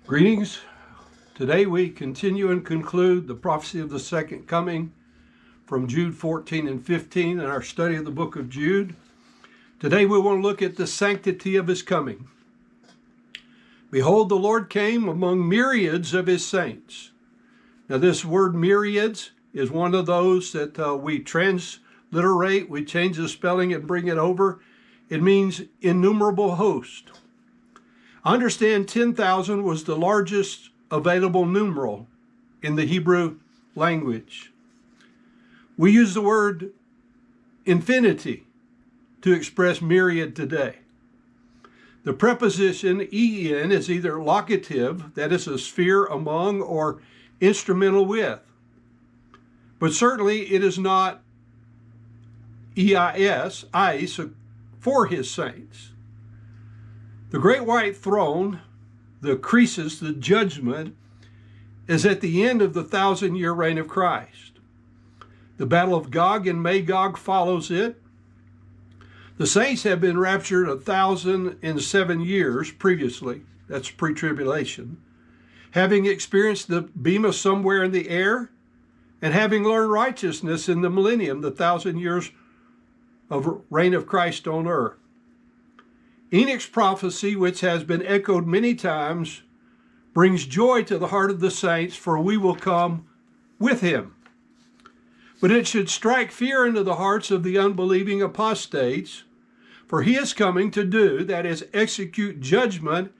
Greetings. Today we continue and conclude the prophecy of the second coming from Jude 14 and 15 in our study of the book of Jude. Today we want to look at the sanctity of his coming. Behold, the Lord came among myriads of his saints. Now this word myriads is one of those that we transliterate, we change the spelling and bring it over. It means innumerable host. I understand 10,000 was the largest available numeral in the Hebrew language. We use the word infinity to express myriad today. The preposition en is either locative, that is a sphere among, or instrumental with. But certainly it is not eis, for his saints. The great white throne, the crisis, the judgment, is at the end of the 1,000-year reign of Christ. The battle of Gog and Magog follows it. The saints have been raptured 1,007 years previously. That's pre-tribulation. Having experienced the bema somewhere in the air, and having learned righteousness in the millennium, the 1,000 years of reign of Christ on earth. Enoch's prophecy, which has been echoed many times, brings joy to the heart of the saints, for we will come with him. But it should strike fear into the hearts of the unbelieving apostates, for he is coming to do, that is, execute judgment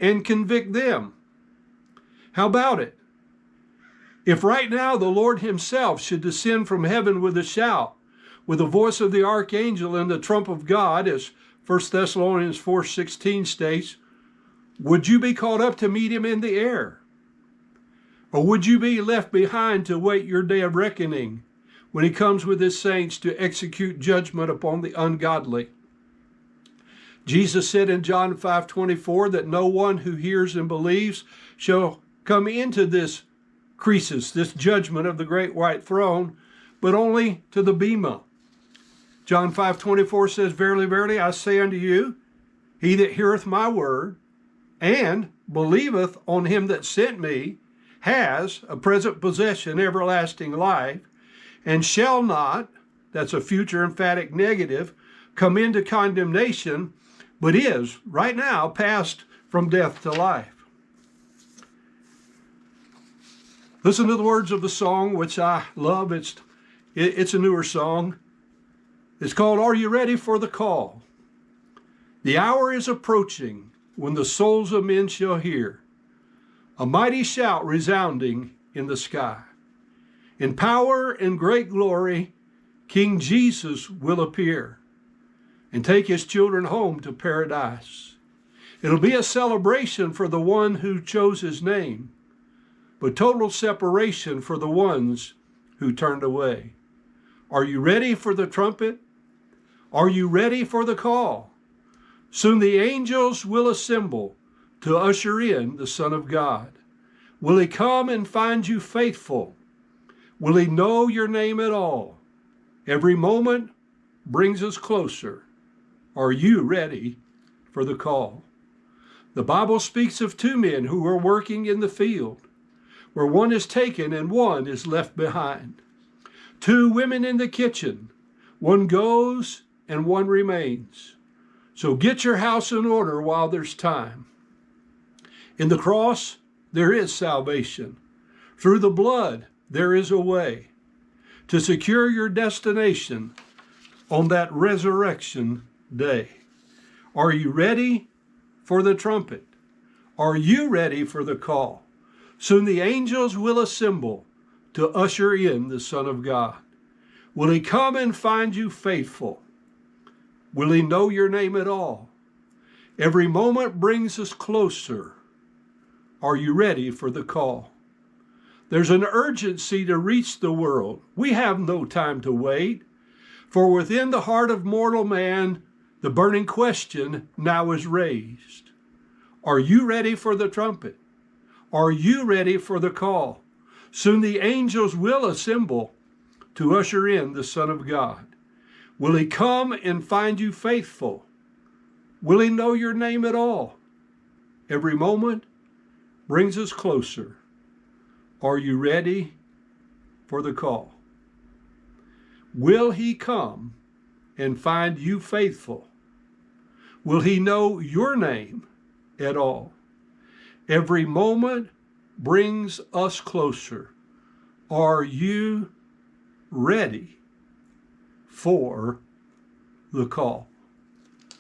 and convict them. How about it? If right now the Lord himself should descend from heaven with a shout, with the voice of the archangel and the trump of God, as 1 Thessalonians 4:16 states, would you be caught up to meet him in the air? Or would you be left behind to wait your day of reckoning when he comes with his saints to execute judgment upon the ungodly? Jesus said in John 5:24 that no one who hears and believes shall come into this crisis, this judgment of the great white throne, but only to the bema. John 5:24 says, Verily, verily, I say unto you, he that heareth my word, and believeth on him that sent me, has a present possession, everlasting life, and shall not, that's a future emphatic negative, come into condemnation, but is, right now, passed from death to life. Listen to the words of the song, which I love. It's a newer song. It's called, Are You Ready for the Call? The hour is approaching when the souls of men shall hear a mighty shout resounding in the sky. In power and great glory, King Jesus will appear and take his children home to paradise. It'll be a celebration for the one who chose his name, but total separation for the ones who turned away. Are you ready for the trumpet? Are you ready for the call? Soon the angels will assemble to usher in the Son of God. Will he come and find you faithful? Will he know your name at all? Every moment brings us closer. Are you ready for the call? The Bible speaks of two men who are working in the field, where one is taken and one is left behind. Two women in the kitchen, one goes and one remains. So get your house in order while there's time. In the cross, there is salvation. Through the blood, there is a way to secure your destination on that resurrection day. Are you ready for the trumpet? Are you ready for the call? Soon the angels will assemble to usher in the Son of God. Will he come and find you faithful? Will he know your name at all? Every moment brings us closer. Are you ready for the call? There's an urgency to reach the world. We have no time to wait, for within the heart of mortal man, the burning question now is raised. Are you ready for the trumpet? Are you ready for the call? Soon the angels will assemble to usher in the Son of God. Will he come and find you faithful? Will he know your name at all? Every moment brings us closer. Are you ready for the call? Will he come and find you faithful? Will he know your name at all? Every moment brings us closer. Are you ready for the call?